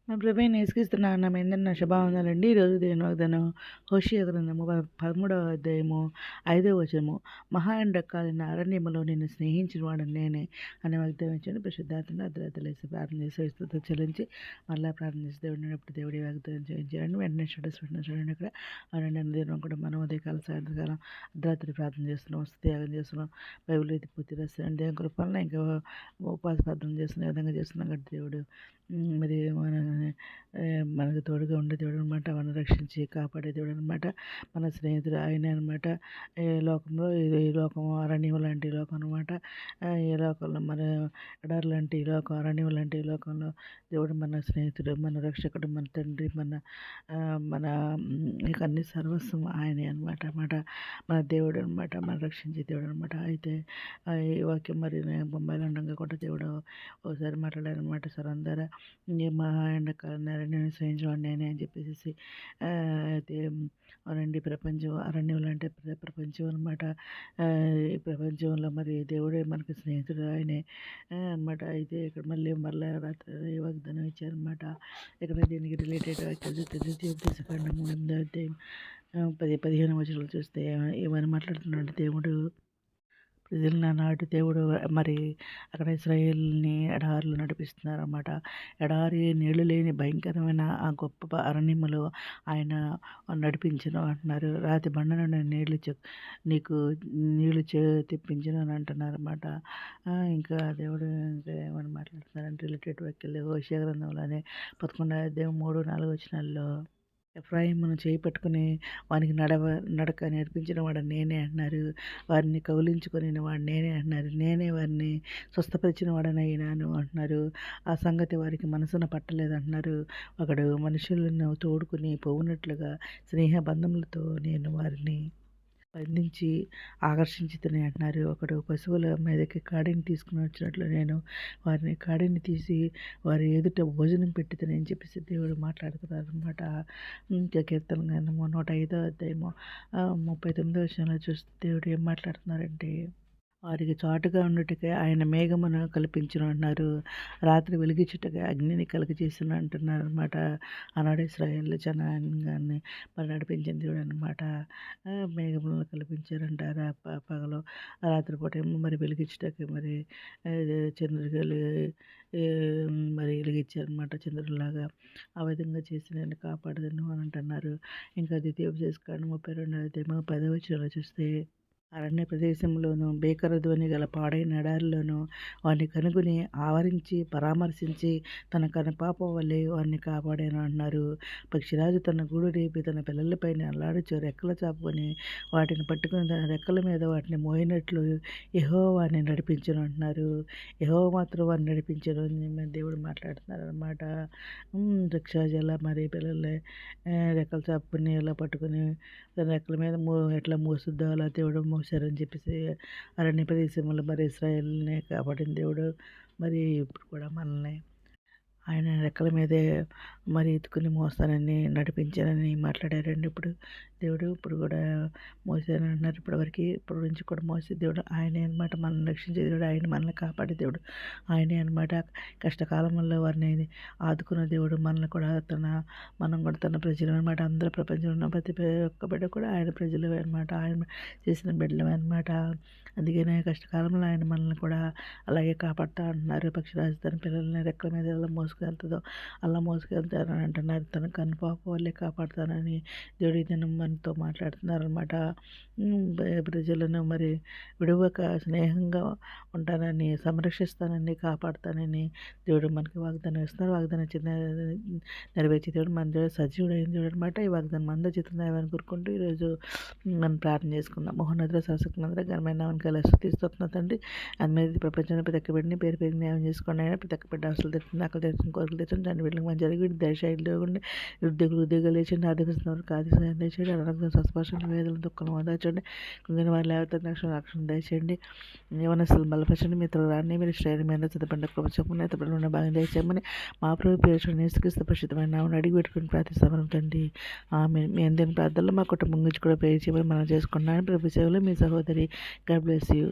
మా ప్రభువైన యేసుక్రీస్తు నామమున శుభవందనాలండి. ఈరోజు దేవుని వాగ్దానం హోషేయ గ్రంథము 13వ అధ్యాయము 5వ వచనము. మహా ఎండకాలిన అరణ్యములో నిన్ను స్నేహించిన వాడు నేనే అనే వాగ్దానం ఇచ్చాను. పరిశుద్ధాత్మను అర్ధరాత్రులేసి ప్రార్థన చేసి స్తుతి చెల్లించి మళ్ళీ ప్రార్థన చేసి దేవుడు దేవుడి వాగ్దానం చేయించారండి. వెంటనే చూడండి ఇక్కడ రెండు దినం కూడా మనం ఉదయకాలం సాయంత్రకాలం అర్ధరాత్రి ప్రార్థన చేస్తున్నాం, త్యాగం చేస్తున్నాం, బైబిల్ అయితే పూర్తి రాస్తున్నాం. దేవుని కృపలన ఇంకా ఉపవాస ప్రార్థన చేస్తున్న విధంగా చేస్తున్నాం కదా దేవుడు మరి మనకు తోడుగా ఉండే దేవుడు అనమాట. మనం రక్షించి కాపాడే దేవుడు అనమాట. మన స్నేహితుడు ఆయన అనమాట. ఈ లోకంలో ఈ లోకం అరణ్యం లాంటి లోకం అనమాట. ఈ లోకంలో మన ఎడారి లాంటి ఈ లోకం, అరణ్యం లాంటి ఈ లోకంలో దేవుడు మన స్నేహితుడు, మన రక్షకుడు, మన తండ్రి, మన ఇక అన్ని సర్వస్వం ఆయనే అనమాట. మన దేవుడు అనమాట, మన రక్షించే దేవుడు అనమాట. అయితే ఈ వాక్యం మరి నేను బొంబాయిలో ఉండగా కూడా దేవుడు ఒకసారి మాట్లాడారనమాట. సార్ అందరూ మా ఎండకాలం అరణ్యాన్ని సహించేవాడు నేనే అని చెప్పేసి అయితే అవునండి. ప్రపంచం అరణ్యం అంటే ప్రపంచం అనమాట. ఈ ప్రపంచంలో మరి దేవుడే మనకు స్నేహితుడు ఆయనే అనమాట. అయితే ఇక్కడ మళ్ళీ రాత్రి వాగ్దానం ఇచ్చారనమాట. ఇక్కడ దీనికి రిలేటెడ్ తీసుకురండి 8వ అధ్యాయం 15 వచనాలు చూస్తే ఏమని మాట్లాడుతున్నాడు దేవుడు. ప్రజలను నాటి దేవుడు మరి అక్కడ ఇశ్రాయేల్ని ఎడారిలో నడిపిస్తున్నారన్నమాట. ఎడారి నీళ్లు లేని భయంకరమైన ఆ గొప్ప అరణ్యములో ఆయన నడిపించను అంటున్నారు. రాతి బండ నుండి నీకు నీళ్లు తెప్పించను అని అంటున్నారన్నమాట. ఇంకా దేవుడు ఇంకా ఏమని మాట్లాడుతున్నారంటే రిలేటెడ్ వ్యాఖ్యలు హోషేయ గ్రంథంలోనే 11వ అధ్యాయం 3-4 వచనాల్లో ఎఫ్రాయిమును చేయి పట్టుకుని వానికి నడక నేర్పించిన వాడు నేనే అంటున్నారు. వారిని కౌలించుకొని వాడు నేనే అంటున్నారు. నేనే వారిని స్వస్థపరిచిన వాడనైనాను అంటున్నారు. ఆ సంగతి వారికి మనసున పట్టలేదు అంటున్నారు. ఒకడు మనుషులను తోడుకుని పోవునట్లుగా స్నేహ బంధములతో నేను వారిని బంధించి ఆకర్షించుతూనే అంటున్నారు. ఒకడు పశువుల మీదకి కాడిని తీసుకుని వచ్చినట్లు నేను వారిని కాడిని తీసి వారి ఎదుట భోజనం పెట్టుతానని చెప్పేసి దేవుడు మాట్లాడుతున్నారు అనమాట. ఇంకా కీర్తన గ్రంథము 105వ అధ్యాయము 39వ వచనంలో చూస్తే దేవుడు ఏం మాట్లాడుతున్నారంటే వారికి చాటుగా ఉండుటకై ఆయన మేఘమును కల్పించును అంటున్నారు. రాత్రి వెలిగించుటకై అగ్నిని కలుగజేసిన అంటున్నారు అనమాట. ఆనాడు ఇశ్రాయేల్ జనాంగాన్ని మరి నడిపించిన దేవుడు అనమాట. మేఘములను కల్పించారంట పగలు, రాత్రిపూట ఏమో మరి వెలిగించుటకై మరి చంద్రుడు మరి వెలిగించారనమాట. చంద్రులాగా ఆ విధంగా చేసి నేను కాపాడదను అని అంటున్నారు. ఇంకా ద్వితీయోపదేశ కాండం 32వ అధ్యాయము 10వ వచనంలో చూస్తే అరణ్య ప్రదేశంలోనూ భీకర ధ్వని గల పాడైన ఎడారిలోనూ వారిని కనుగొని ఆవరించి పరామర్శించి తన కనుపాప వల్లే వారిని కాపాడాను అన్నారు. పక్షిరాజు తన గూడు రేపి తన పిల్లలపైన అల్లాడుచు రెక్కలు చాపుకొని వాటిని పట్టుకుని తన రెక్కల మీద వాటిని మోయినట్లు యెహోవా వారిని నడిపించను అంటున్నారు. యెహోవా మాత్రం వారిని నడిపించను అని దేవుడు మాట్లాడుతున్నారు అనమాట. వృక్షజల మరి పిల్లలే రెక్కలు చాపుకొని ఇలా పట్టుకుని తన రెక్కల మీద ఎట్లా మోసుద్దో అలా దేవుడు మోసారని చెప్పేసి అరణ్య ప్రదేశంలో మరి ఇశ్రాయేల్ని కాపాడిన దేవుడు మరి ఇప్పుడు కూడా మనల్ని ఆయన రెక్కల మీదే మరి ఎత్తుకుని మోస్తానని నడిపించానని మాట్లాడారండి. ఇప్పుడు కూడా మోసానని అంటున్నారు. ఇప్పటి నుంచి కూడా మోసే దేవుడు ఆయనే అనమాట. మనల్ని రక్షించే దేవుడు ఆయన, మనల్ని కాపాడే దేవుడు ఆయనే అనమాట. కష్టకాలంలో వారిని ఆదుకున్న దేవుడు మనం కూడా తన ప్రజలు అనమాట. అందరూ ప్రపంచంలో ఉన్న ప్రతి ఒక్క బిడ్డ కూడా ఆయన ప్రజలు అనమాట. ఆయన చేసిన బిడ్డలమే అనమాట. అందుకనే కష్టకాలంలో ఆయన మనల్ని కూడా అలాగే కాపాడుతూ అంటున్నారు. పక్షిరాజు తన పిల్లల్ని రెక్కల మీద ఎలా మోసుకెళ్తుందో అలా మోసుకెళ్తారని అంటున్నారు. తన కనుపాప వల్లే కాపాడుతానని దేవుడి దినం మనతో మాట్లాడుతున్నారనమాట. ప్రజలను మరి విడువక స్నేహంగా ఉంటానని, సంరక్షిస్తానని, కాపాడుతానని దేవుడు మనకి వాగ్దానం ఇస్తున్నారు. వాగ్దానం నెరవేర్చే దేవుడు మన దేవుడు సజీవుడైన దేవుడు అనమాట. ఈ వాగ్దానం మంద చిత్రం కోరుకుంటూ ఈరోజు మనం ప్రార్థన చేసుకుందాం. మోహనద్ర శాసకులందరూ ఘనమైన నామకాలు స్థుతిస్తున్న తండ్రి అందుమీద ప్రపంచంలో ప్రతి ఒక్క బిడ్డని పేరు న్యాయం చేసుకోండి. అయినా ప్రతి ఒక్క బిడ్డ అసలు తెచ్చింది అక్కడ తెచ్చిన కోరికలు తెచ్చండి. దాని బిడ్డలకు మంచి జరిగి దయశైలి లేకుండా ఉద్యోగాలు తెచ్చండి. ఆదిపిస్తున్నారు ఆది సాయం దయచేయండి. అనారోగ్యం స్వస్పర్శన వేదన దుఃఖం ఓదార్చండి. కుంగిన వారి లేవత రక్షణ దయచేయండి. యవనస్తులు బలపరచండి. మిత్రులు రాని మీరు శ్రేణి మీద చిత్తపండ కృప చెప్పుకుని ఎత్తపడిన భాగం దయచేయమని మా ప్రభు పేరు నేసుక్రీస్తు ప్రసిద్ధమైన నామని అడిగి పెట్టుకుని ప్రార్థిస్తామని తండ్రి. మీ అందరిని ప్రార్థనలో మా కుటుంబం గురించి కూడా ప్రేర్ చేయమని మనం చేసుకున్నాను. ప్రభు సేవలో మీ సహోదరి. God bless you.